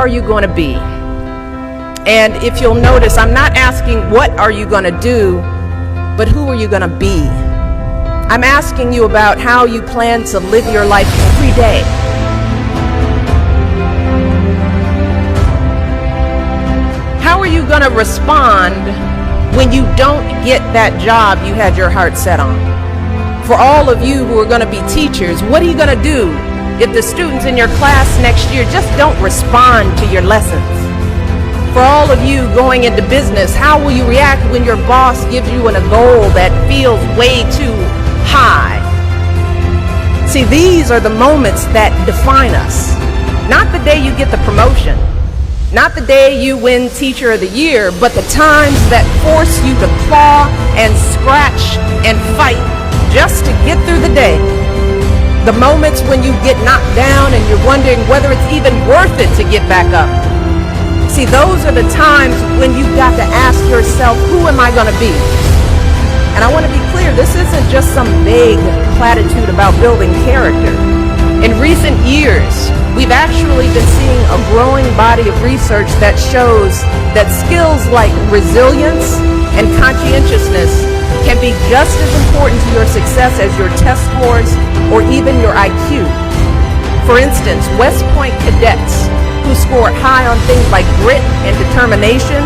are you going to be? And if you'll notice, I'm not asking what are you going to do, but who are you going to be? I'm asking you about how you plan to live your life every day. How are you going to respond when you don't get that job you had your heart set on? For all of you who are going to be teachers, what are you going to do if the students in your class next year just don't respond to your lessons? For all of you going into business, how will you react when your boss gives you a goal that feels way too high? See, these are the moments that define us. Not the day you get the promotion, not the day you win Teacher of the Year, but the times that force you to claw and scratch and fight just to get through the day. The moments when you get knocked down and you're wondering whether it's even worth it to get back up. See, those are the times when you've got to ask yourself, who am I going to be? And I want to be clear, this isn't just some vague platitude about building character. In recent years, we've actually been seeing a growing body of research that shows that skills like resilience and conscientiousness can be just as important to your success as your test scores or even your IQ. For instance, West Point cadets who scored high on things like grit and determination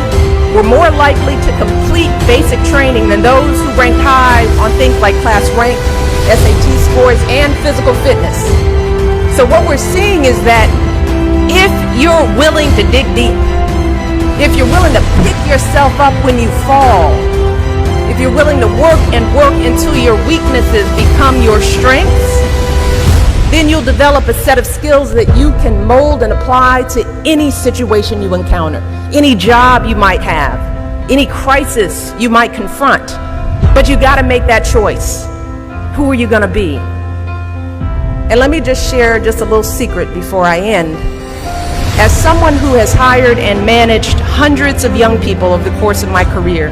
were more likely to complete basic training than those who ranked high on things like class rank, SAT scores, and physical fitness. So what we're seeing is that if you're willing to dig deep, if you're willing to pick yourself up when you fall, if you're willing to work and work until your weaknesses become your strengths, then you'll develop a set of skills that you can mold and apply to any situation you encounter, any job you might have, any crisis you might confront. But you got to make that choice. Who are you going to be? And let me just share just a little secret before I end. As someone who has hired and managed hundreds of young people over the course of my career,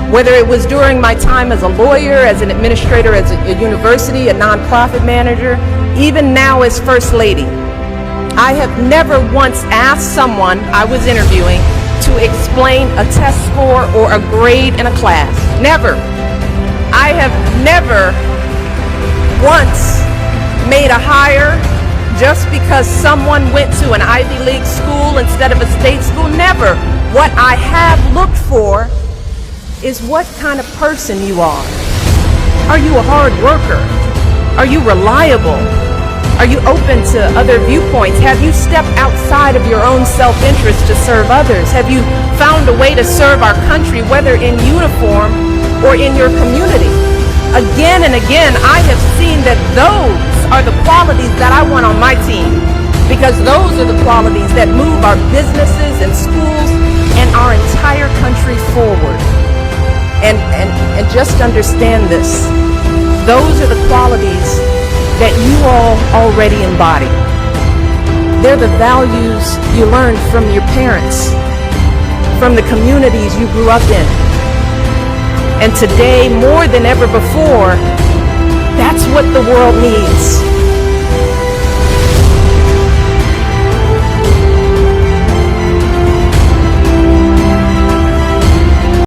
whether it was during my time as a lawyer, as an administrator, as a university, a nonprofit manager, even now as First Lady, I have never once asked someone I was interviewing to explain a test score or a grade in a class. Never. I have never once made a hire just because someone went to an Ivy League school instead of a state school. Never. What I have looked for is what kind of person you are. Are you a hard worker? Are you reliable? Are you open to other viewpoints? Have you stepped outside of your own self-interest to serve others? Have you found a way to serve our country, whether in uniform or in your community? Again and again, I have seen that those are the qualities that I want on my team, because those are the qualities that move our businesses and schools and our entire country forward. And just understand this. Those are the qualities that you all already embody. They're the values you learned from your parents, from the communities you grew up in. And today, more than ever before, that's what the world needs.